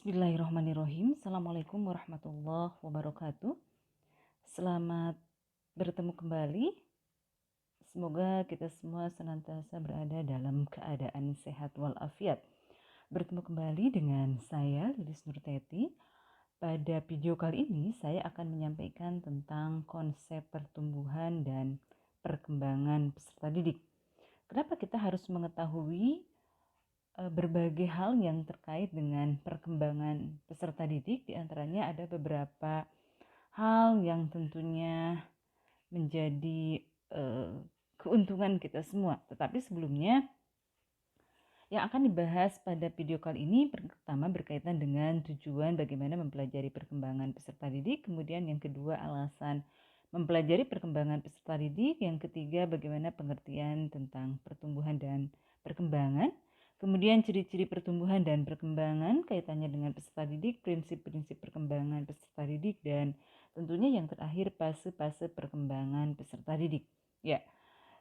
Bismillahirrahmanirrahim. Assalamualaikum warahmatullahi wabarakatuh. Selamat bertemu kembali. Semoga kita semua senantiasa berada dalam keadaan sehat walafiat. Bertemu kembali dengan saya, Lilis Nurteti. Pada video kali ini, saya akan menyampaikan tentang konsep pertumbuhan dan perkembangan peserta didik. Kenapa kita harus mengetahui berbagai hal yang terkait dengan perkembangan peserta didik, diantaranya ada beberapa hal yang tentunya menjadi keuntungan kita semua. Tetapi sebelumnya yang akan dibahas pada video kali ini pertama berkaitan dengan tujuan bagaimana mempelajari perkembangan peserta didik, kemudian yang kedua alasan mempelajari perkembangan peserta didik, yang ketiga bagaimana pengertian tentang pertumbuhan dan perkembangan. Kemudian ciri-ciri pertumbuhan dan perkembangan kaitannya dengan peserta didik, prinsip-prinsip perkembangan peserta didik, dan tentunya yang terakhir fase-fase perkembangan peserta didik. Ya,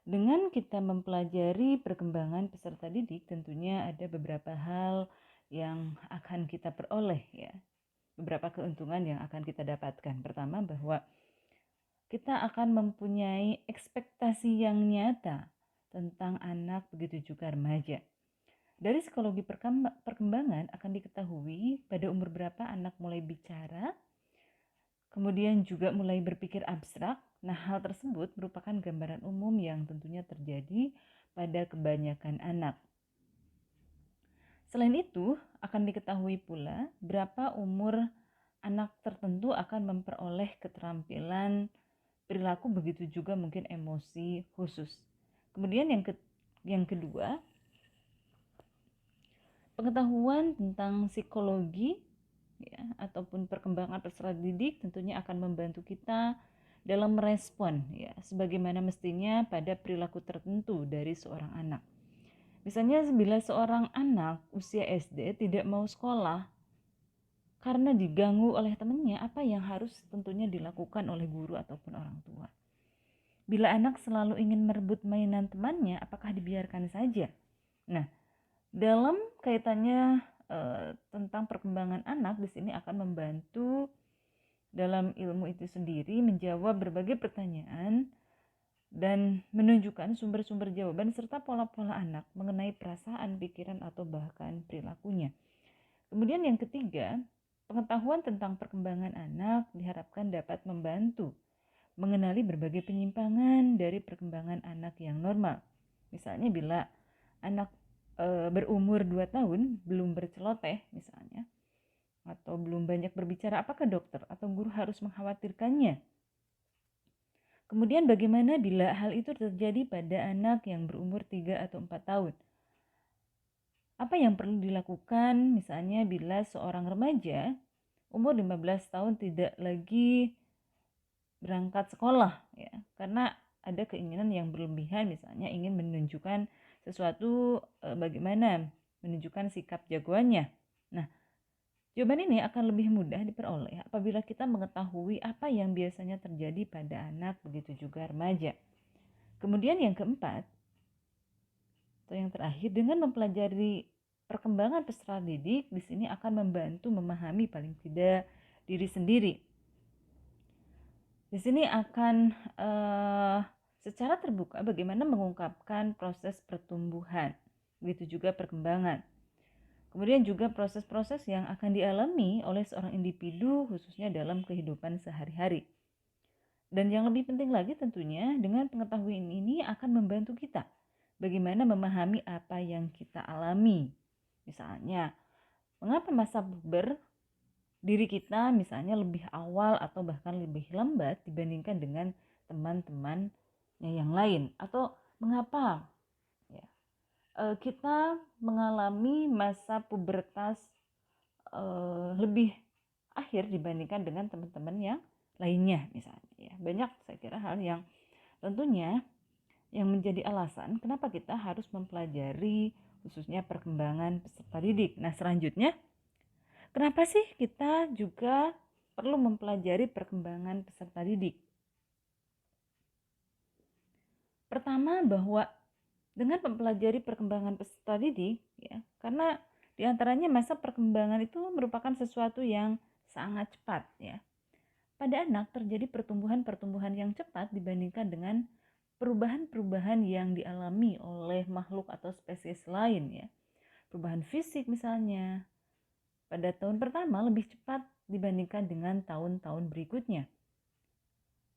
dengan kita mempelajari perkembangan peserta didik tentunya ada beberapa hal yang akan kita peroleh ya. Beberapa keuntungan yang akan kita dapatkan. Pertama bahwa kita akan mempunyai ekspektasi yang nyata tentang anak begitu juga remaja. Dari psikologi perkembangan akan diketahui pada umur berapa anak mulai bicara, kemudian juga mulai berpikir abstrak. Nah, hal tersebut merupakan gambaran umum yang tentunya terjadi pada kebanyakan anak. Selain itu, akan diketahui pula berapa umur anak tertentu akan memperoleh keterampilan perilaku, begitu juga mungkin emosi khusus. Kemudian yang kedua, pengetahuan tentang psikologi ya, ataupun perkembangan peserta didik tentunya akan membantu kita dalam merespon ya sebagaimana mestinya pada perilaku tertentu dari seorang anak. Misalnya bila seorang anak usia SD tidak mau sekolah karena diganggu oleh temannya, apa yang harus tentunya dilakukan oleh guru ataupun orang tua? Bila anak selalu ingin merebut mainan temannya, apakah dibiarkan saja? Nah, dalam kaitannya tentang perkembangan anak di sini akan membantu dalam ilmu itu sendiri menjawab berbagai pertanyaan dan menunjukkan sumber-sumber jawaban serta pola-pola anak mengenai perasaan, pikiran, atau bahkan perilakunya. Kemudian yang ketiga, pengetahuan tentang perkembangan anak diharapkan dapat membantu mengenali berbagai penyimpangan dari perkembangan anak yang normal. Misalnya bila anak berumur 2 tahun belum berceloteh misalnya, atau belum banyak berbicara, apakah dokter atau guru harus mengkhawatirkannya? Kemudian bagaimana bila hal itu terjadi pada anak yang berumur 3 atau 4 tahun? Apa yang perlu dilakukan misalnya bila seorang remaja umur 15 tahun tidak lagi berangkat sekolah ya, karena ada keinginan yang berlebihan, misalnya ingin menunjukkan sesuatu, bagaimana menunjukkan sikap jagoannya. Nah, jawaban ini akan lebih mudah diperoleh apabila kita mengetahui apa yang biasanya terjadi pada anak begitu juga remaja. Kemudian yang keempat atau yang terakhir, dengan mempelajari perkembangan peserta didik di sini akan membantu memahami paling tidak diri sendiri. Di sini akan secara terbuka bagaimana mengungkapkan proses pertumbuhan, begitu juga perkembangan. Kemudian juga proses-proses yang akan dialami oleh seorang individu khususnya dalam kehidupan sehari-hari. Dan yang lebih penting lagi tentunya dengan pengetahuan ini akan membantu kita bagaimana memahami apa yang kita alami. Misalnya, mengapa masa puber diri kita misalnya lebih awal atau bahkan lebih lambat dibandingkan dengan teman-temannya yang lain, atau mengapa ya kita mengalami masa pubertas lebih akhir dibandingkan dengan teman-teman yang lainnya misalnya ya. Banyak saya kira hal yang tentunya yang menjadi alasan kenapa kita harus mempelajari khususnya perkembangan peserta didik. Nah, selanjutnya kenapa sih kita juga perlu mempelajari perkembangan peserta didik? Pertama, bahwa dengan mempelajari perkembangan peserta didik ya, karena Di antaranya masa perkembangan itu merupakan sesuatu yang sangat cepat ya. Pada anak terjadi pertumbuhan-pertumbuhan yang cepat dibandingkan dengan perubahan-perubahan yang dialami oleh makhluk atau spesies lain ya. Perubahan fisik misalnya, pada tahun pertama lebih cepat dibandingkan dengan tahun-tahun berikutnya.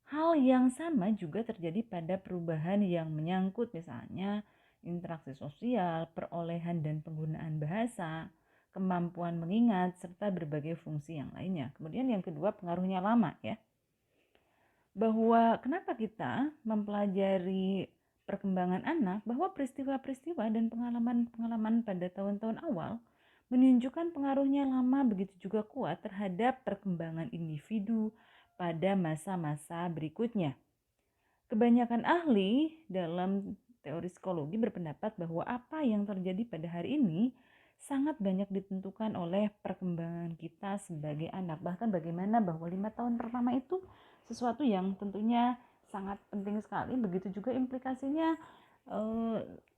Hal yang sama juga terjadi pada perubahan yang menyangkut misalnya interaksi sosial, perolehan dan penggunaan bahasa, kemampuan mengingat, serta berbagai fungsi yang lainnya. Kemudian yang kedua, pengaruhnya lama ya. Bahwa kenapa kita mempelajari perkembangan anak, bahwa peristiwa-peristiwa dan pengalaman-pengalaman pada tahun-tahun awal menunjukkan pengaruhnya lama begitu juga kuat terhadap perkembangan individu pada masa-masa berikutnya. Kebanyakan ahli dalam teori psikologi berpendapat bahwa apa yang terjadi pada hari ini sangat banyak ditentukan oleh perkembangan kita sebagai anak. Bahkan bagaimana bahwa 5 tahun pertama itu sesuatu yang tentunya sangat penting sekali. Begitu juga implikasinya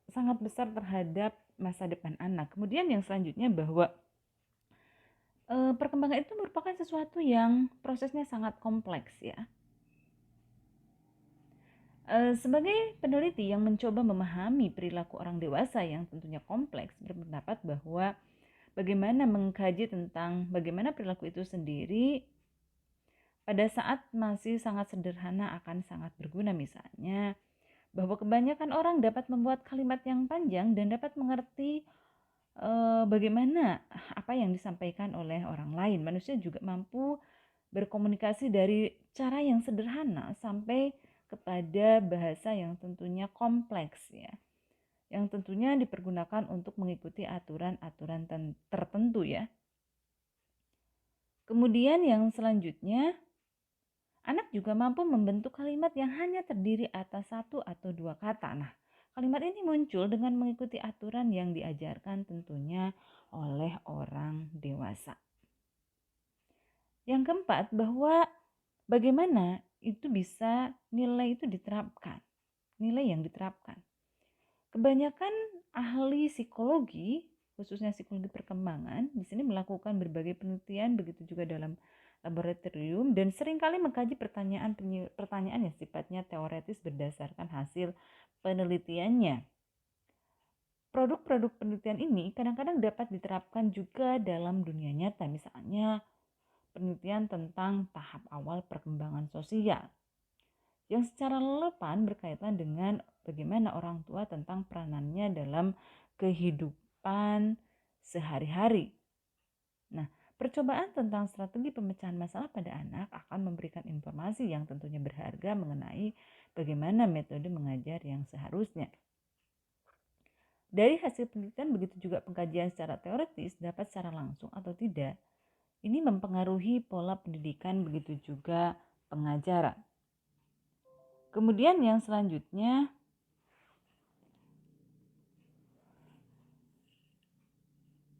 sangat besar terhadap masa depan anak. Kemudian yang selanjutnya bahwa perkembangan itu merupakan sesuatu yang prosesnya sangat kompleks ya. Sebagai peneliti yang mencoba memahami perilaku orang dewasa yang tentunya kompleks, berpendapat bahwa bagaimana mengkaji tentang bagaimana perilaku itu sendiri pada saat masih sangat sederhana akan sangat berguna. Misalnya, bahwa kebanyakan orang dapat membuat kalimat yang panjang dan dapat mengerti bagaimana apa yang disampaikan oleh orang lain. Manusia juga mampu berkomunikasi dari cara yang sederhana sampai kepada bahasa yang tentunya kompleks ya, yang tentunya dipergunakan untuk mengikuti aturan-aturan tertentu ya. Kemudian yang selanjutnya, anak juga mampu membentuk kalimat yang hanya terdiri atas satu atau dua kata. Nah, kalimat ini muncul dengan mengikuti aturan yang diajarkan tentunya oleh orang dewasa. Yang keempat, bahwa bagaimana itu bisa nilai itu diterapkan, nilai yang diterapkan. Kebanyakan ahli psikologi, khususnya psikologi perkembangan, di sini melakukan berbagai penelitian, begitu juga dalam laboratorium, dan seringkali mengkaji pertanyaan yang sifatnya teoretis berdasarkan hasil penelitiannya. Produk-produk penelitian ini kadang-kadang dapat diterapkan juga dalam dunia nyata, misalnya penelitian tentang tahap awal perkembangan sosial yang secara relevan berkaitan dengan bagaimana orang tua tentang peranannya dalam kehidupan sehari-hari. Nah, percobaan tentang strategi pemecahan masalah pada anak akan memberikan informasi yang tentunya berharga mengenai bagaimana metode mengajar yang seharusnya. Dari hasil penelitian begitu juga pengkajian secara teoritis dapat secara langsung atau tidak ini mempengaruhi pola pendidikan begitu juga pengajaran. Kemudian yang selanjutnya,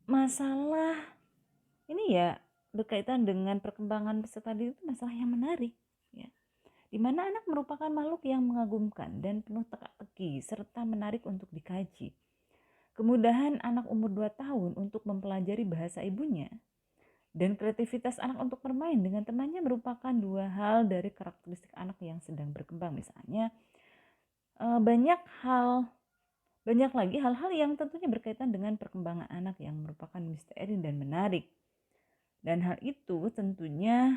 masalah ini ya berkaitan dengan perkembangan peserta didik itu masalah yang menarik ya. Di mana anak merupakan makhluk yang mengagumkan dan penuh teka-teki serta menarik untuk dikaji. Kemudahan anak umur 2 tahun untuk mempelajari bahasa ibunya dan kreativitas anak untuk bermain dengan temannya merupakan dua hal dari karakteristik anak yang sedang berkembang. Misalnya banyak lagi hal-hal yang tentunya berkaitan dengan perkembangan anak yang merupakan misteri dan menarik. Dan hal itu tentunya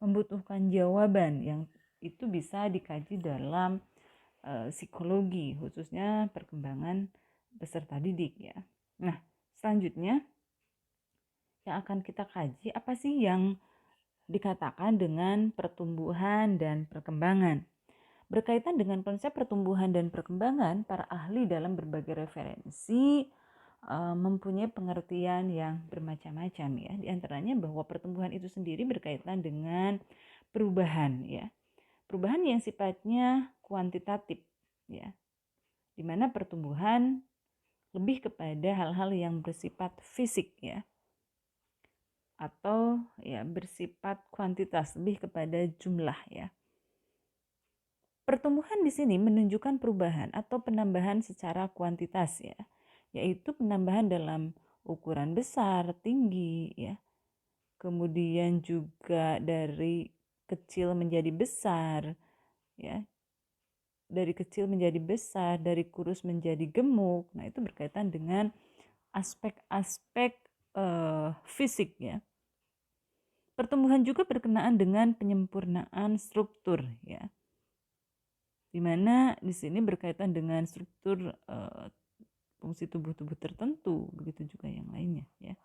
membutuhkan jawaban yang itu bisa dikaji dalam psikologi, khususnya perkembangan peserta didik ya. Nah, selanjutnya yang akan kita kaji apa sih yang dikatakan dengan pertumbuhan dan perkembangan. Berkaitan dengan konsep pertumbuhan dan perkembangan, para ahli dalam berbagai referensi mempunyai pengertian yang bermacam-macam ya. Di antaranya bahwa pertumbuhan itu sendiri berkaitan dengan perubahan ya. Perubahan yang sifatnya kuantitatif ya. Di mana pertumbuhan lebih kepada hal-hal yang bersifat fisik ya. Atau ya bersifat kuantitas, lebih kepada jumlah ya. Pertumbuhan di sini menunjukkan perubahan atau penambahan secara kuantitas ya. yaitu penambahan dalam ukuran besar, tinggi, ya. Kemudian juga dari kecil menjadi besar, ya. Dari kecil menjadi besar, dari kurus menjadi gemuk. Nah, itu berkaitan dengan aspek-aspek fisik, ya. Pertumbuhan juga berkenaan dengan penyempurnaan struktur, ya. Di mana di sini berkaitan dengan struktur fungsi tubuh-tubuh tertentu, begitu juga yang lainnya, ya.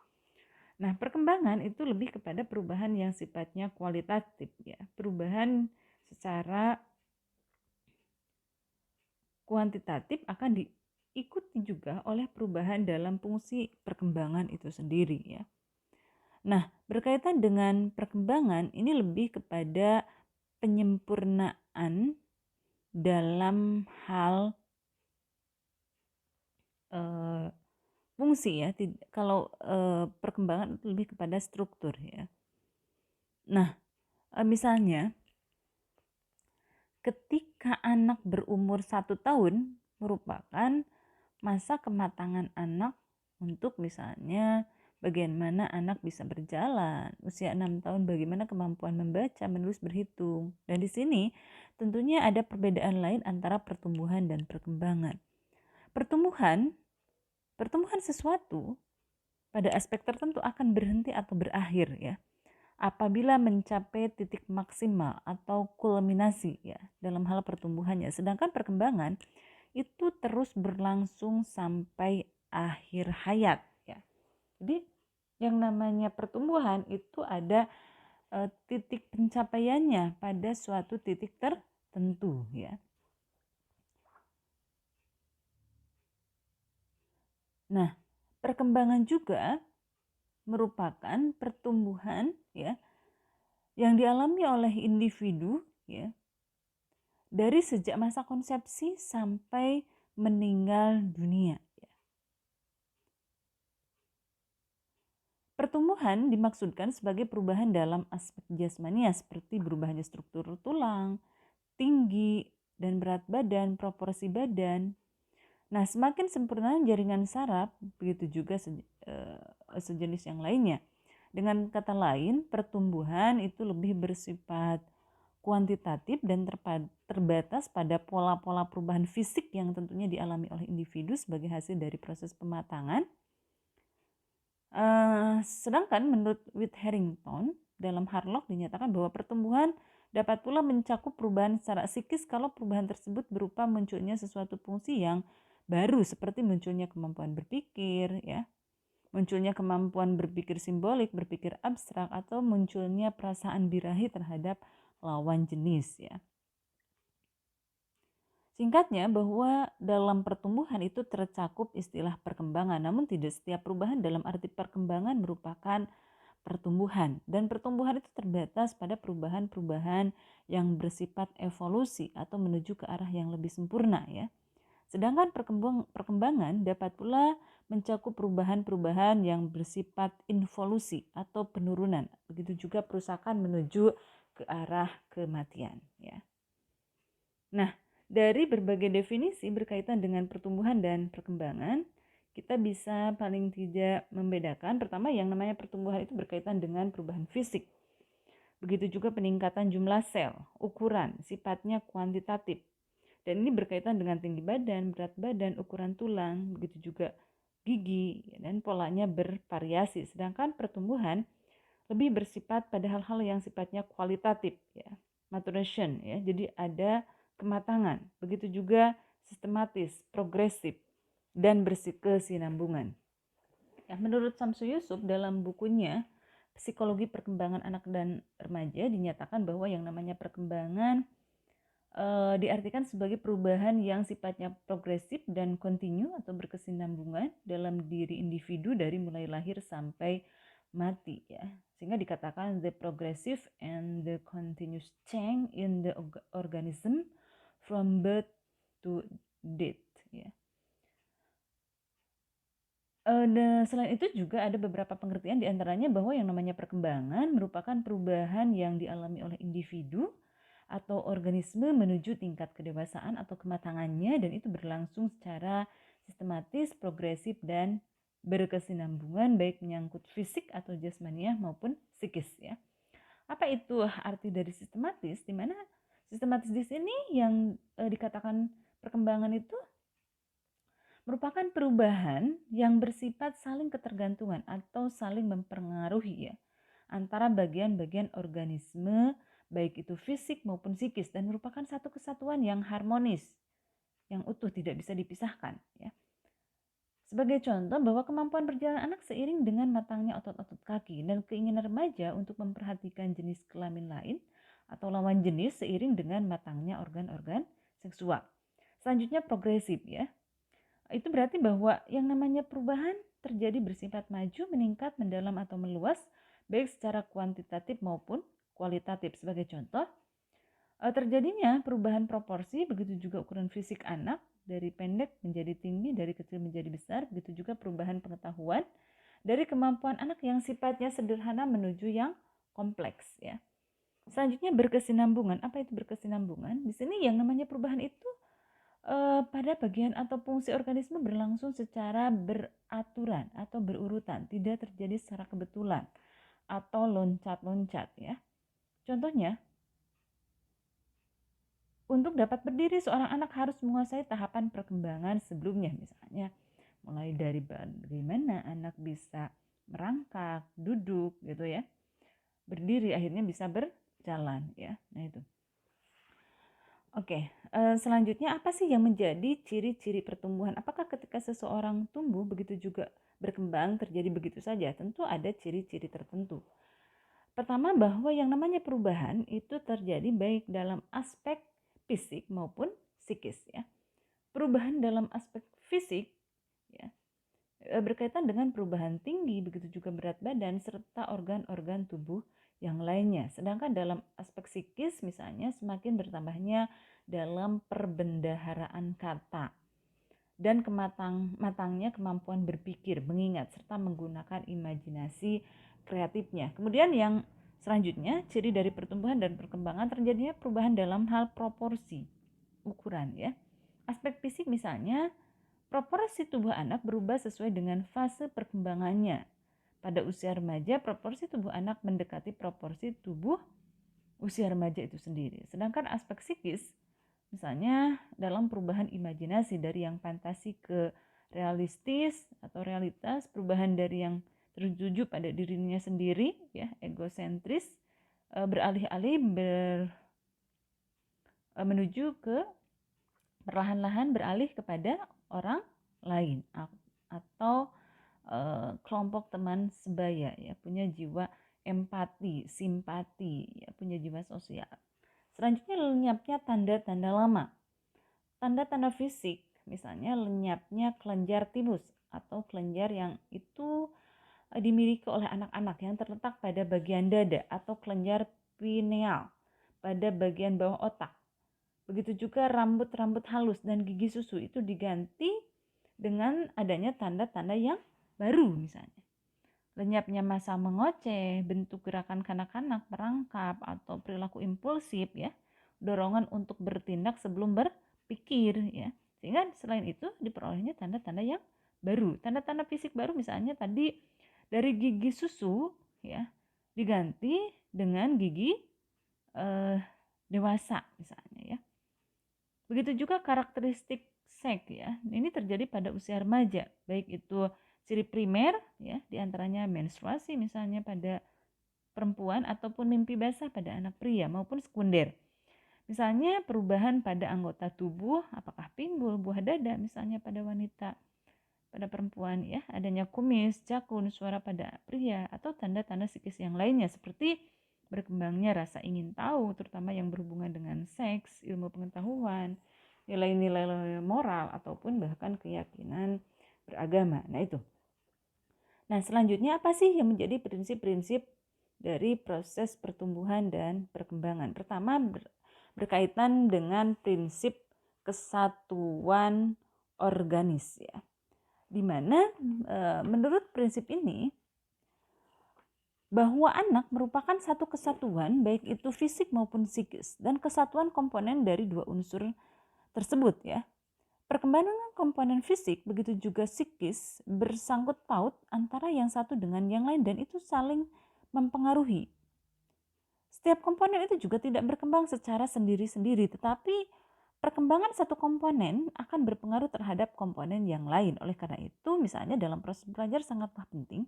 Nah, perkembangan itu lebih kepada perubahan yang sifatnya kualitatif, ya. Perubahan secara kuantitatif akan diikuti juga oleh perubahan dalam fungsi perkembangan itu sendiri, ya. Nah, berkaitan dengan perkembangan ini lebih kepada penyempurnaan dalam hal fungsi, ya. Kalau perkembangan itu lebih kepada struktur, ya. Nah, misalnya ketika anak berumur 1 tahun merupakan masa kematangan anak untuk misalnya bagaimana anak bisa berjalan, usia 6 tahun bagaimana kemampuan membaca, menulis, berhitung. Dan di sini tentunya ada perbedaan lain antara pertumbuhan dan perkembangan. Pertumbuhan sesuatu pada aspek tertentu akan berhenti atau berakhir, ya, apabila mencapai titik maksimal atau kulminasi, ya, dalam hal pertumbuhannya. Sedangkan perkembangan itu terus berlangsung sampai akhir hayat, ya. Jadi yang namanya pertumbuhan itu ada titik pencapaiannya pada suatu titik tertentu, ya. Nah, perkembangan juga merupakan pertumbuhan, ya, yang dialami oleh individu, ya, dari sejak masa konsepsi sampai meninggal dunia, ya. Pertumbuhan dimaksudkan sebagai perubahan dalam aspek jasmania seperti berubahnya struktur tulang, tinggi dan berat badan, proporsi badan. Nah, semakin sempurna jaringan saraf, begitu juga sejenis yang lainnya. Dengan kata lain, pertumbuhan itu lebih bersifat kuantitatif dan terbatas pada pola-pola perubahan fisik yang tentunya dialami oleh individu sebagai hasil dari proses pematangan. Sedangkan menurut Whit Harrington, dalam Harlock dinyatakan bahwa pertumbuhan dapat pula mencakup perubahan secara psikis kalau perubahan tersebut berupa munculnya sesuatu fungsi yang baru seperti munculnya kemampuan berpikir, ya, munculnya kemampuan berpikir simbolik, berpikir abstrak, atau munculnya perasaan birahi terhadap lawan jenis, ya. Singkatnya bahwa dalam pertumbuhan itu tercakup istilah perkembangan, namun tidak setiap perubahan dalam arti perkembangan merupakan pertumbuhan, dan pertumbuhan itu terbatas pada perubahan-perubahan yang bersifat evolusi atau menuju ke arah yang lebih sempurna, ya. Sedangkan perkembangan dapat pula mencakup perubahan-perubahan yang bersifat involusi atau penurunan, begitu juga perusakan menuju ke arah kematian, ya. Nah, dari berbagai definisi berkaitan dengan pertumbuhan dan perkembangan, kita bisa paling tidak membedakan. Pertama, yang namanya pertumbuhan itu berkaitan dengan perubahan fisik. Begitu juga peningkatan jumlah sel, ukuran, sifatnya kuantitatif. Dan ini berkaitan dengan tinggi badan, berat badan, ukuran tulang, begitu juga gigi, dan polanya bervariasi. Sedangkan pertumbuhan lebih bersifat pada hal-hal yang sifatnya kualitatif, ya, maturation, ya. Jadi ada kematangan, begitu juga sistematis, progresif, dan berkesinambungan. Ya, menurut Samsu Yusuf dalam bukunya Psikologi Perkembangan Anak dan Remaja dinyatakan bahwa yang namanya perkembangan diartikan sebagai perubahan yang sifatnya progresif dan kontinu atau berkesinambungan dalam diri individu dari mulai lahir sampai mati, ya. Sehingga dikatakan the progressive and the continuous change in the organism from birth to death, ya. Selain itu juga ada beberapa pengertian diantaranya bahwa yang namanya perkembangan merupakan perubahan yang dialami oleh individu atau organisme menuju tingkat kedewasaan atau kematangannya, dan itu berlangsung secara sistematis, progresif, dan berkesinambungan baik menyangkut fisik atau jasmaniah maupun psikis ya. Apa itu arti dari sistematis? Di mana sistematis di sini yang dikatakan perkembangan itu merupakan perubahan yang bersifat saling ketergantungan atau saling mempengaruhi ya antara bagian-bagian organisme baik itu fisik maupun psikis dan merupakan satu kesatuan yang harmonis, yang utuh tidak bisa dipisahkan ya. Sebagai contoh bahwa kemampuan berjalan anak seiring dengan matangnya otot-otot kaki dan keinginan remaja untuk memperhatikan jenis kelamin lain atau lawan jenis seiring dengan matangnya organ-organ seksual. Selanjutnya progresif ya. Itu berarti bahwa yang namanya perubahan terjadi bersifat maju, meningkat, mendalam atau meluas, baik secara kuantitatif maupun kualitatif. Sebagai contoh, terjadinya perubahan proporsi, begitu juga ukuran fisik anak, dari pendek menjadi tinggi, dari kecil menjadi besar, begitu juga perubahan pengetahuan, dari kemampuan anak yang sifatnya sederhana menuju yang kompleks ya. Selanjutnya berkesinambungan. Apa itu berkesinambungan? Di sini yang namanya perubahan itu pada bagian atau fungsi organisme berlangsung secara beraturan atau berurutan, tidak terjadi secara kebetulan atau loncat-loncat ya. Contohnya, untuk dapat berdiri seorang anak harus menguasai tahapan perkembangan sebelumnya, misalnya mulai dari bagaimana anak bisa merangkak, duduk gitu ya, berdiri akhirnya bisa berjalan ya. Nah itu. Oke, selanjutnya apa sih yang menjadi ciri-ciri pertumbuhan? Apakah ketika seseorang tumbuh begitu juga berkembang terjadi begitu saja? Tentu ada ciri-ciri tertentu. Pertama, bahwa yang namanya perubahan itu terjadi baik dalam aspek fisik maupun psikis ya. Perubahan dalam aspek fisik ya berkaitan dengan perubahan tinggi, begitu juga berat badan serta organ-organ tubuh yang lainnya. Sedangkan dalam aspek psikis misalnya semakin bertambahnya dalam perbendaharaan kata dan matangnya kemampuan berpikir, mengingat serta menggunakan imajinasi kreatifnya. Kemudian yang selanjutnya, ciri dari pertumbuhan dan perkembangan terjadinya perubahan dalam hal proporsi, ukuran ya. Aspek fisik misalnya, proporsi tubuh anak berubah sesuai dengan fase perkembangannya. Pada usia remaja, proporsi tubuh anak mendekati proporsi tubuh usia remaja itu sendiri. Sedangkan aspek psikis, misalnya dalam perubahan imajinasi dari yang fantasi ke realistis atau realitas, perubahan dari yang tertuju pada dirinya sendiri, ya egosentris, beralih-alih menuju ke perlahan-lahan beralih kepada orang lain atau kelompok teman sebaya ya, punya jiwa empati, simpati ya, punya jiwa sosial. Selanjutnya lenyapnya tanda-tanda lama. Tanda-tanda fisik misalnya lenyapnya kelenjar tibus atau kelenjar yang itu dimiliki oleh anak-anak yang terletak pada bagian dada atau kelenjar pineal pada bagian bawah otak. Begitu juga rambut-rambut halus dan gigi susu itu diganti dengan adanya tanda-tanda yang baru misalnya. Lenyapnya masa mengoceh, bentuk gerakan kanak-kanak, merangkap, atau perilaku impulsif ya, dorongan untuk bertindak sebelum berpikir ya. Sehingga selain itu diperolehnya tanda-tanda yang baru. Tanda-tanda fisik baru misalnya tadi dari gigi susu ya diganti dengan gigi dewasa misalnya ya. Begitu juga karakteristik seks ya. Ini terjadi pada usia remaja, baik itu ciri primer ya, diantaranya menstruasi misalnya pada perempuan ataupun mimpi basah pada anak pria maupun sekunder. Misalnya perubahan pada anggota tubuh, apakah pinggul, buah dada misalnya pada wanita, pada perempuan ya, adanya kumis, jakun, suara pada pria atau tanda-tanda psikis yang lainnya seperti berkembangnya rasa ingin tahu, terutama yang berhubungan dengan seks, ilmu pengetahuan, nilai-nilai moral ataupun bahkan keyakinan beragama. Nah itu. Nah selanjutnya apa sih yang menjadi prinsip-prinsip dari proses pertumbuhan dan perkembangan? Pertama berkaitan dengan prinsip kesatuan organis ya. Dimana menurut prinsip ini bahwa anak merupakan satu kesatuan baik itu fisik maupun psikis dan kesatuan komponen dari dua unsur tersebut ya. Perkembangan komponen fisik begitu juga psikis bersangkut paut antara yang satu dengan yang lain dan itu saling mempengaruhi. Setiap komponen itu juga tidak berkembang secara sendiri-sendiri, tetapi perkembangan satu komponen akan berpengaruh terhadap komponen yang lain. Oleh karena itu, misalnya dalam proses belajar sangatlah penting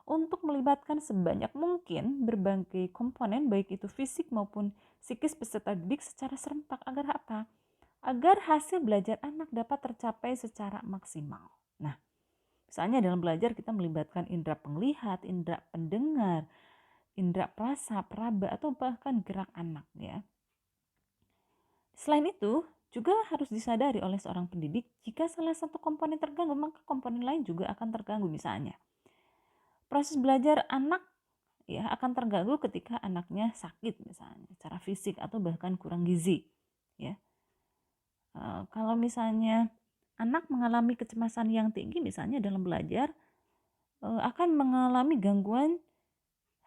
untuk melibatkan sebanyak mungkin berbagai komponen, baik itu fisik maupun psikis peserta didik secara serempak. Agar apa? Agar hasil belajar anak dapat tercapai secara maksimal. Nah, misalnya dalam belajar kita melibatkan indera penglihat, indera pendengar, indera perasa, peraba, atau bahkan gerak anak ya. Selain itu, juga harus disadari oleh seorang pendidik jika salah satu komponen terganggu, maka komponen lain juga akan terganggu. Misalnya, proses belajar anak ya akan terganggu ketika anaknya sakit misalnya, secara fisik atau bahkan kurang gizi ya. Kalau misalnya anak mengalami kecemasan yang tinggi misalnya dalam belajar, akan mengalami gangguan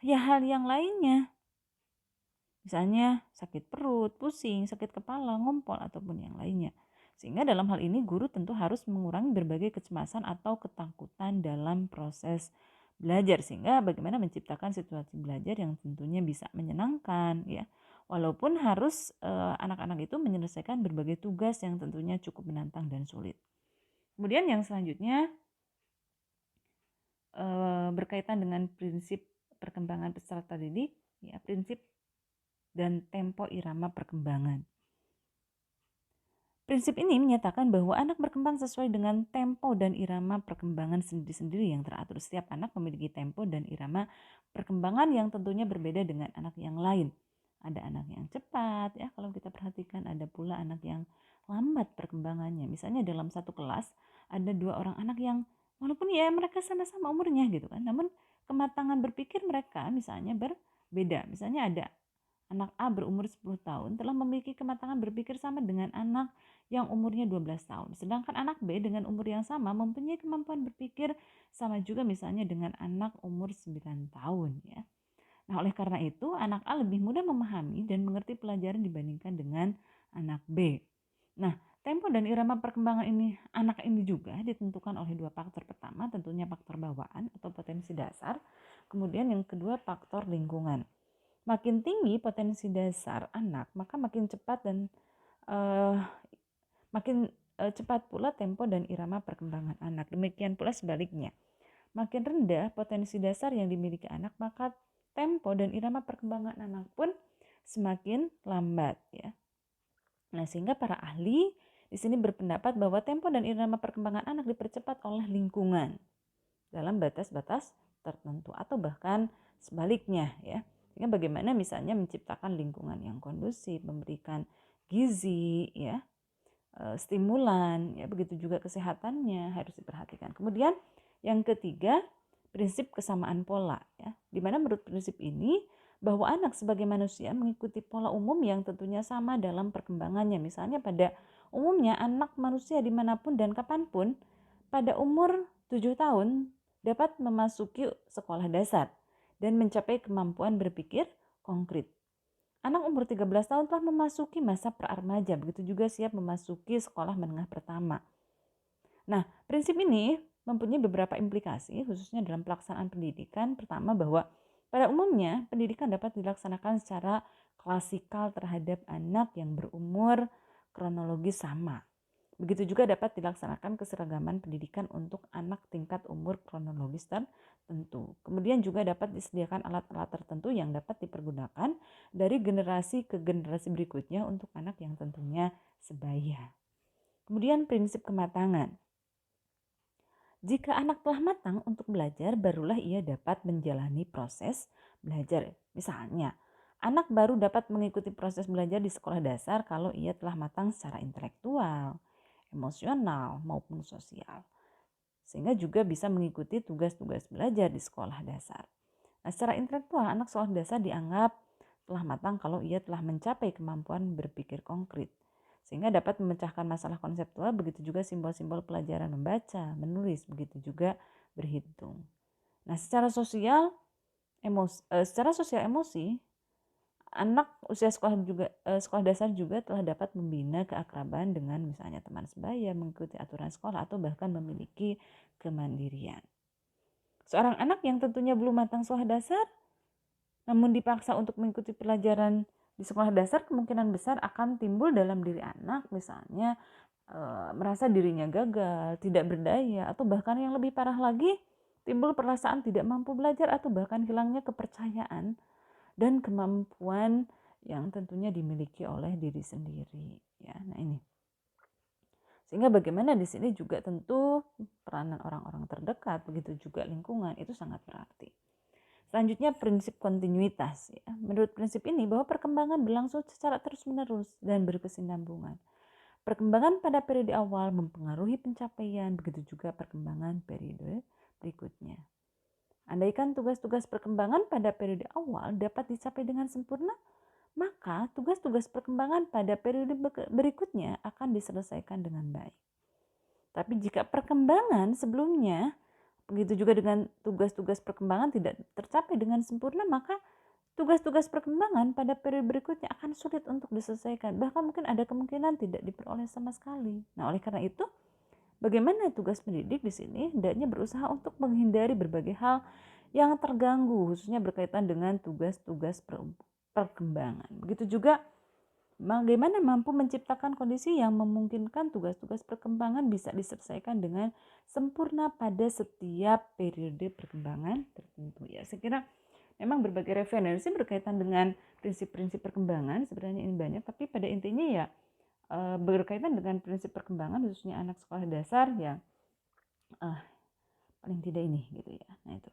ya hal yang lainnya. Misalnya sakit perut, pusing, sakit kepala, ngompol, ataupun yang lainnya. Sehingga dalam hal ini guru tentu harus mengurangi berbagai kecemasan atau ketakutan dalam proses belajar. Sehingga bagaimana menciptakan situasi belajar yang tentunya bisa menyenangkan ya. Walaupun harus anak-anak itu menyelesaikan berbagai tugas yang tentunya cukup menantang dan sulit. Kemudian yang selanjutnya berkaitan dengan prinsip perkembangan peserta didik, ya prinsip dan tempo irama perkembangan. Prinsip ini menyatakan bahwa anak berkembang sesuai dengan tempo dan irama perkembangan sendiri-sendiri yang teratur. Setiap anak memiliki tempo dan irama perkembangan yang tentunya berbeda dengan anak yang lain. Ada anak yang cepat ya, kalau kita perhatikan, ada pula anak yang lambat perkembangannya. Misalnya dalam satu kelas ada 2 orang anak yang walaupun ya mereka sama-sama umurnya gitu kan, namun kematangan berpikir mereka misalnya berbeda. Misalnya ada anak A berumur 10 tahun telah memiliki kematangan berpikir sama dengan anak yang umurnya 12 tahun. Sedangkan anak B dengan umur yang sama mempunyai kemampuan berpikir sama juga misalnya dengan anak umur 9 tahun ya. Nah, oleh karena itu anak A lebih mudah memahami dan mengerti pelajaran dibandingkan dengan anak B. Nah, tempo dan irama perkembangan anak ini juga ditentukan oleh 2 faktor. Pertama tentunya faktor bawaan atau potensi dasar. Kemudian yang kedua faktor lingkungan. Makin tinggi potensi dasar anak, maka makin cepat dan cepat pula tempo dan irama perkembangan anak. Demikian pula sebaliknya. Makin rendah potensi dasar yang dimiliki anak, maka tempo dan irama perkembangan anak pun semakin lambat ya. Nah, sehingga para ahli di sini berpendapat bahwa tempo dan irama perkembangan anak dipercepat oleh lingkungan dalam batas-batas tertentu atau bahkan sebaliknya ya. Sehingga bagaimana misalnya menciptakan lingkungan yang kondusif, memberikan gizi ya, stimulan ya, begitu juga kesehatannya harus diperhatikan. Kemudian yang ketiga, prinsip kesamaan pola ya. Di mana menurut prinsip ini bahwa anak sebagai manusia mengikuti pola umum yang tentunya sama dalam perkembangannya. Misalnya pada umumnya anak manusia dimanapun dan kapanpun pada umur 7 tahun dapat memasuki sekolah dasar dan mencapai kemampuan berpikir konkret. Anak umur 13 tahun telah memasuki masa pra-remaja, begitu juga siap memasuki sekolah menengah pertama. Nah, prinsip ini mempunyai beberapa implikasi khususnya dalam pelaksanaan pendidikan. Pertama, bahwa pada umumnya pendidikan dapat dilaksanakan secara klasikal terhadap anak yang berumur kronologis sama. Begitu juga dapat dilaksanakan keseragaman pendidikan untuk anak tingkat umur kronologis tertentu. Kemudian juga dapat disediakan alat-alat tertentu yang dapat dipergunakan dari generasi ke generasi berikutnya untuk anak yang tentunya sebaya. Kemudian prinsip kematangan. Jika anak telah matang untuk belajar, barulah ia dapat menjalani proses belajar. Misalnya, anak baru dapat mengikuti proses belajar di sekolah dasar kalau ia telah matang secara intelektual, emosional maupun sosial, sehingga juga bisa mengikuti tugas-tugas belajar di sekolah dasar. Nah, secara intelektual anak sekolah dasar dianggap telah matang kalau ia telah mencapai kemampuan berpikir konkret, sehingga dapat memecahkan masalah konseptual, begitu juga simbol-simbol pelajaran membaca, menulis, begitu juga berhitung. Nah, secara sosial emosi anak usia sekolah dasar juga telah dapat membina keakraban dengan misalnya teman sebaya, mengikuti aturan sekolah, atau bahkan memiliki kemandirian. Seorang anak yang tentunya belum matang sekolah dasar, namun dipaksa untuk mengikuti pelajaran di sekolah dasar, kemungkinan besar akan timbul dalam diri anak misalnya merasa dirinya gagal, tidak berdaya, atau bahkan yang lebih parah lagi, timbul perasaan tidak mampu belajar atau bahkan hilangnya kepercayaan dan kemampuan yang tentunya dimiliki oleh diri sendiri. Ya, nah ini. Sehingga bagaimana di sini juga tentu peranan orang-orang terdekat, begitu juga lingkungan, itu sangat berarti. Selanjutnya prinsip kontinuitas. Ya. Menurut prinsip ini bahwa perkembangan berlangsung secara terus-menerus dan berkesinambungan. Perkembangan pada periode awal mempengaruhi pencapaian, begitu juga perkembangan periode berikutnya. Andaikan tugas-tugas perkembangan pada periode awal dapat dicapai dengan sempurna, maka tugas-tugas perkembangan pada periode berikutnya akan diselesaikan dengan baik. Tapi jika perkembangan sebelumnya, begitu juga dengan tugas-tugas perkembangan tidak tercapai dengan sempurna, maka tugas-tugas perkembangan pada periode berikutnya akan sulit untuk diselesaikan. Bahkan mungkin ada kemungkinan tidak diperoleh sama sekali. Nah, oleh karena itu, bagaimana tugas pendidik di sini hendaknya berusaha untuk menghindari berbagai hal yang terganggu, khususnya berkaitan dengan tugas-tugas perkembangan. Begitu juga bagaimana mampu menciptakan kondisi yang memungkinkan tugas-tugas perkembangan bisa diselesaikan dengan sempurna pada setiap periode perkembangan tertentu. Ya, saya kira memang berbagai referensi berkaitan dengan prinsip-prinsip perkembangan, sebenarnya ini banyak, tapi pada intinya ya berkaitan dengan prinsip perkembangan khususnya anak sekolah dasar ya paling tidak ini gitu ya. Nah itu.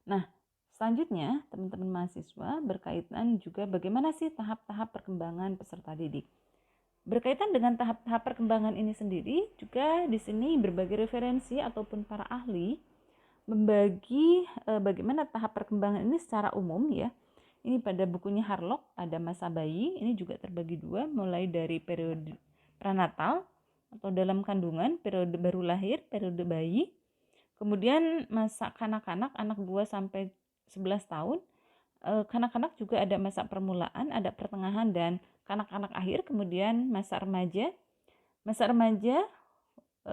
Nah selanjutnya teman-teman mahasiswa berkaitan juga bagaimana sih tahap-tahap perkembangan peserta didik. Berkaitan dengan tahap-tahap perkembangan ini sendiri juga di sini berbagai referensi ataupun para ahli membagi bagaimana tahap perkembangan ini secara umum ya. Ini pada bukunya Harlock ada masa bayi, ini juga terbagi dua, mulai dari periode pranatal atau dalam kandungan, periode baru lahir, periode bayi. Kemudian masa kanak-kanak, anak 2 sampai 11 tahun. Kanak-kanak juga ada masa permulaan, ada pertengahan dan kanak-kanak akhir, kemudian masa remaja. Masa remaja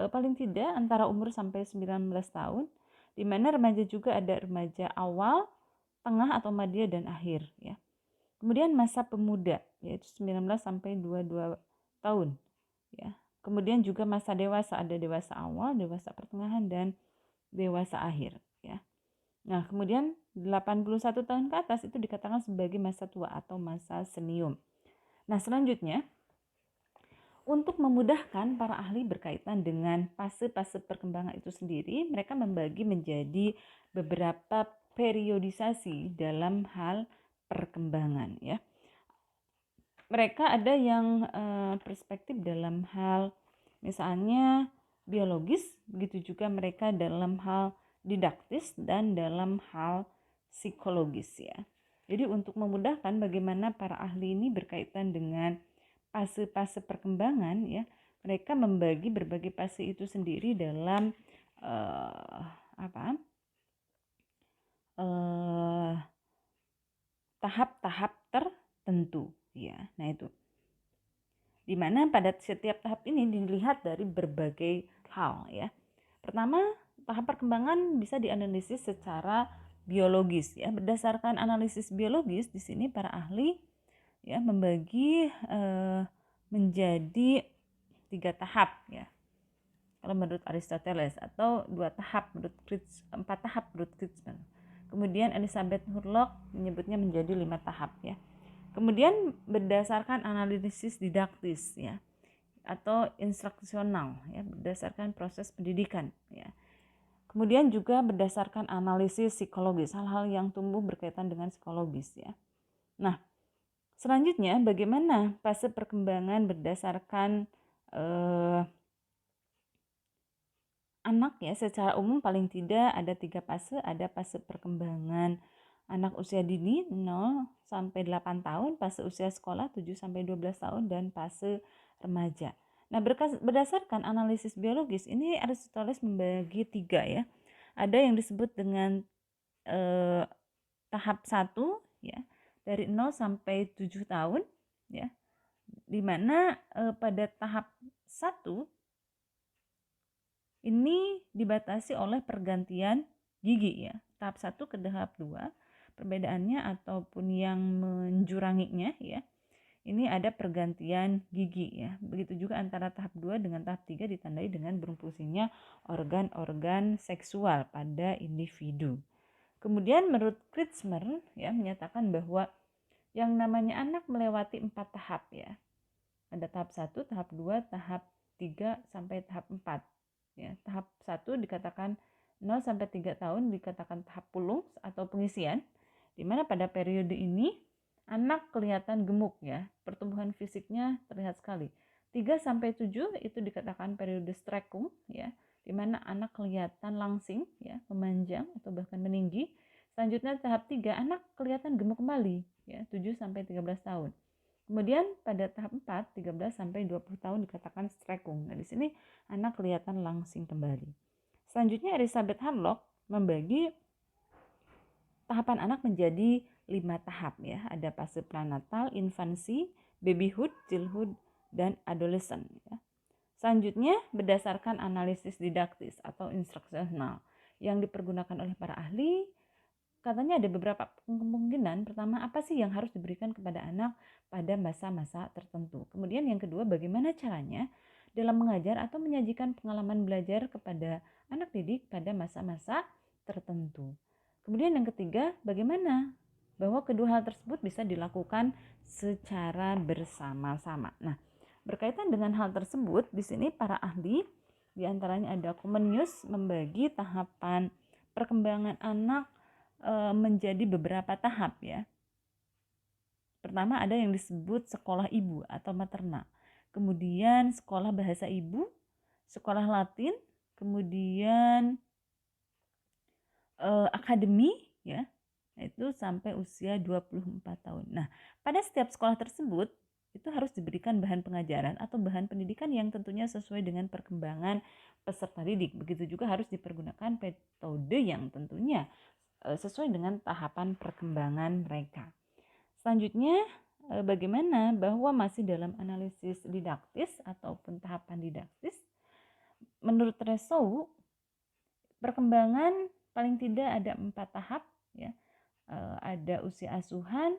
paling tidak antara umur sampai 19 tahun. Di mana remaja juga ada remaja awal, tengah atau madya dan akhir ya. Kemudian masa pemuda yaitu 19 sampai 22 tahun ya. Kemudian juga masa dewasa, ada dewasa awal, dewasa pertengahan dan dewasa akhir ya. Nah, kemudian 81 tahun ke atas itu dikatakan sebagai masa tua atau masa senium. Nah, selanjutnya untuk memudahkan para ahli berkaitan dengan fase-fase perkembangan itu sendiri, mereka membagi menjadi beberapa periodisasi dalam hal perkembangan ya. Mereka ada yang perspektif dalam hal misalnya biologis, begitu juga mereka dalam hal didaktis dan dalam hal psikologis ya. Jadi untuk memudahkan bagaimana para ahli ini berkaitan dengan fase-fase perkembangan ya, mereka membagi berbagai fase itu sendiri dalam tahap-tahap tertentu ya. Nah itu dimana pada setiap tahap ini dilihat dari berbagai hal ya. Pertama, tahap perkembangan bisa dianalisis secara biologis ya. Berdasarkan analisis biologis di sini para ahli ya membagi menjadi 3 tahap ya. Kalau menurut Aristoteles atau 2 tahap menurut 4 tahap menurut Kreutzmann. Kemudian Elizabeth Hurlock menyebutnya menjadi 5 tahap ya. Kemudian berdasarkan analisis didaktis ya atau instruksional ya, berdasarkan proses pendidikan ya. Kemudian juga berdasarkan analisis psikologis, hal-hal yang tumbuh berkaitan dengan psikologis ya. Nah, selanjutnya bagaimana fase perkembangan berdasarkan anak ya, secara umum paling tidak ada 3 fase, ada fase perkembangan anak usia dini 0 sampai 8 tahun, fase usia sekolah 7 sampai 12 tahun dan fase remaja. Nah, berdasarkan analisis biologis ini Aristoteles membagi 3 ya. Ada yang disebut dengan tahap 1 ya. dari 0 sampai 7 tahun ya, di mana pada tahap 1 ini dibatasi oleh pergantian gigi ya. Tahap 1 ke tahap 2 perbedaannya ataupun yang menjuranginya ya, ini ada pergantian gigi ya. Begitu juga antara tahap 2 dengan tahap 3 ditandai dengan berfungsinya organ-organ seksual pada individu. Kemudian menurut Krizmer ya menyatakan bahwa yang namanya anak melewati 4 tahap ya. Ada tahap 1, tahap 2, tahap 3 sampai tahap 4. Ya, tahap 1 dikatakan 0 sampai 3 tahun dikatakan tahap pulung atau pengisian, di mana pada periode ini anak kelihatan gemuk ya, pertumbuhan fisiknya terlihat sekali. 3 sampai 7 itu dikatakan periode strekung ya, di mana anak kelihatan langsing ya, memanjang atau bahkan meninggi. Selanjutnya tahap 3 anak kelihatan gemuk kembali ya, 7 sampai 13 tahun. Kemudian pada tahap 4, 13 sampai 20 tahun dikatakan strekung. Nah, di sini anak kelihatan langsing kembali. Selanjutnya Elizabeth Harlock membagi tahapan anak menjadi 5 tahap ya. Ada fase prenatal, infancy, babyhood, childhood, dan adolescent ya. Selanjutnya berdasarkan analisis didaktis atau instruksional yang dipergunakan oleh para ahli, katanya ada beberapa kemungkinan. Pertama, apa sih yang harus diberikan kepada anak pada masa-masa tertentu. Kemudian yang kedua, bagaimana caranya dalam mengajar atau menyajikan pengalaman belajar kepada anak didik pada masa-masa tertentu. Kemudian yang ketiga, bagaimana bahwa kedua hal tersebut bisa dilakukan secara bersama-sama. Nah, berkaitan dengan hal tersebut, di sini para ahli diantaranya ada Comenius membagi tahapan perkembangan anak menjadi beberapa tahap ya. Pertama ada yang disebut sekolah ibu atau materna. Kemudian sekolah bahasa ibu, sekolah Latin, kemudian akademi ya. Itu sampai usia 24 tahun. Nah, pada setiap sekolah tersebut itu harus diberikan bahan pengajaran atau bahan pendidikan yang tentunya sesuai dengan perkembangan peserta didik. Begitu juga harus dipergunakan metode yang tentunya sesuai dengan tahapan perkembangan mereka. Selanjutnya, bagaimana bahwa masih dalam analisis didaktis ataupun tahapan didaktis, menurut Tresou, perkembangan paling tidak ada 4 tahap ya. Ada usia asuhan,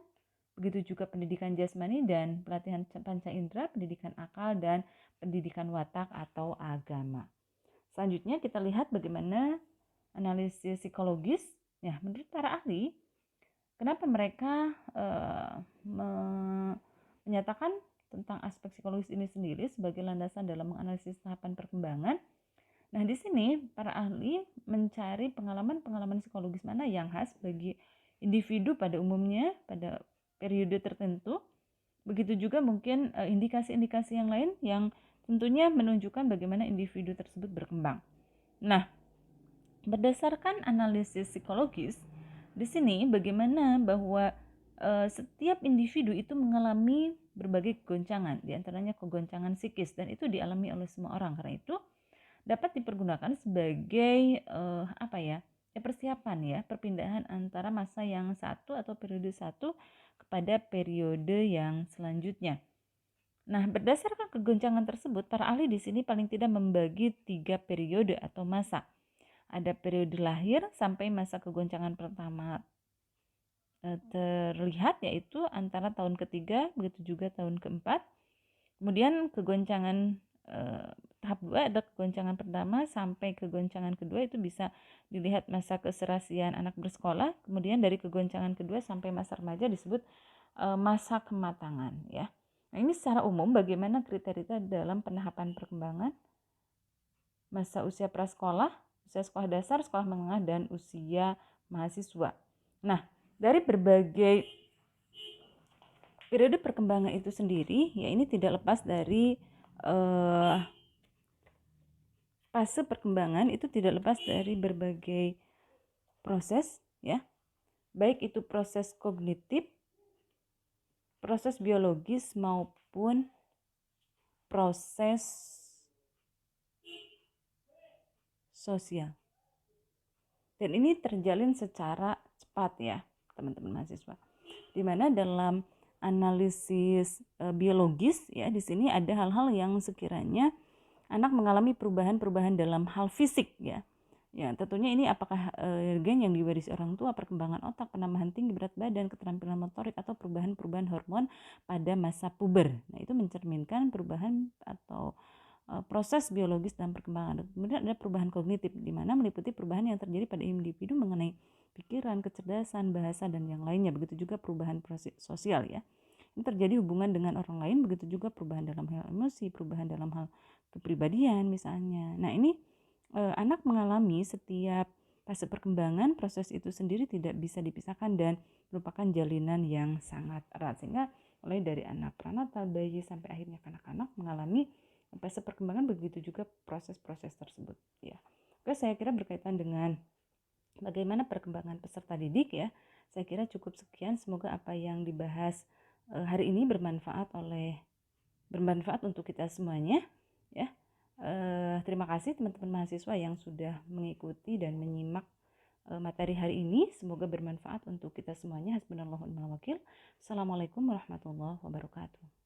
begitu juga pendidikan jasmani dan pelatihan panca indera, pendidikan akal dan pendidikan watak atau agama. Selanjutnya kita lihat bagaimana analisis psikologis. Ya, menurut para ahli, kenapa mereka menyatakan tentang aspek psikologis ini sendiri sebagai landasan dalam menganalisis tahapan perkembangan. Nah, di sini para ahli mencari pengalaman-pengalaman psikologis mana yang khas bagi individu pada umumnya pada periode tertentu. Begitu juga mungkin indikasi-indikasi yang lain yang tentunya menunjukkan bagaimana individu tersebut berkembang. Nah, berdasarkan analisis psikologis, di sini bagaimana bahwa setiap individu itu mengalami berbagai kegoncangan, diantaranya kegoncangan psikis, dan itu dialami oleh semua orang. Karena itu dapat dipergunakan sebagai persiapan ya, perpindahan antara masa yang satu atau periode satu kepada periode yang selanjutnya. Nah, berdasarkan kegoncangan tersebut, para ahli di sini paling tidak membagi 3 periode atau masa. Ada periode lahir sampai masa kegoncangan pertama terlihat, yaitu antara tahun ketiga begitu juga tahun keempat. Kemudian kegoncangan tahap 2 ada kegoncangan pertama sampai kegoncangan kedua, itu bisa dilihat masa keserasian anak bersekolah. Kemudian dari kegoncangan kedua sampai masa remaja disebut masa kematangan ya. Nah, ini secara umum bagaimana kriteria dalam penahapan perkembangan masa usia prasekolah, usia sekolah dasar, sekolah menengah, dan usia mahasiswa. Nah, dari berbagai periode perkembangan itu sendiri, ya ini tidak lepas dari fase perkembangan itu tidak lepas dari berbagai proses, ya, baik itu proses kognitif, proses biologis maupun proses sosial. Dan ini terjalin secara cepat ya, teman-teman mahasiswa. di mana dalam analisis biologis ya di sini ada hal-hal yang sekiranya anak mengalami perubahan-perubahan dalam hal fisik ya. Ya, tentunya ini apakah gen yang diwarisi orang tua, perkembangan otak, penambahan tinggi berat badan, keterampilan motorik, atau perubahan-perubahan hormon pada masa puber. Nah, itu mencerminkan perubahan atau proses biologis dalam perkembangan. Kemudian ada perubahan kognitif, di mana meliputi perubahan yang terjadi pada individu mengenai pikiran, kecerdasan, bahasa, dan yang lainnya. Begitu juga perubahan sosial ya. Ini terjadi hubungan dengan orang lain, begitu juga perubahan dalam hal emosi, perubahan dalam hal kepribadian misalnya. Nah, ini anak mengalami setiap fase perkembangan, proses itu sendiri tidak bisa dipisahkan dan merupakan jalinan yang sangat erat, sehingga mulai dari anak pranatal, bayi, sampai akhirnya kanak-kanak mengalami fase perkembangan, begitu juga proses-proses tersebut ya. Oke, saya kira berkaitan dengan bagaimana perkembangan peserta didik ya, saya kira cukup sekian. Semoga apa yang dibahas hari ini bermanfaat untuk kita semuanya ya. Terima kasih teman-teman mahasiswa yang sudah mengikuti dan menyimak materi hari ini. Semoga bermanfaat untuk kita semuanya. Hasbunallahu wa ni'mal wakil. Assalamualaikum warahmatullahi wabarakatuh.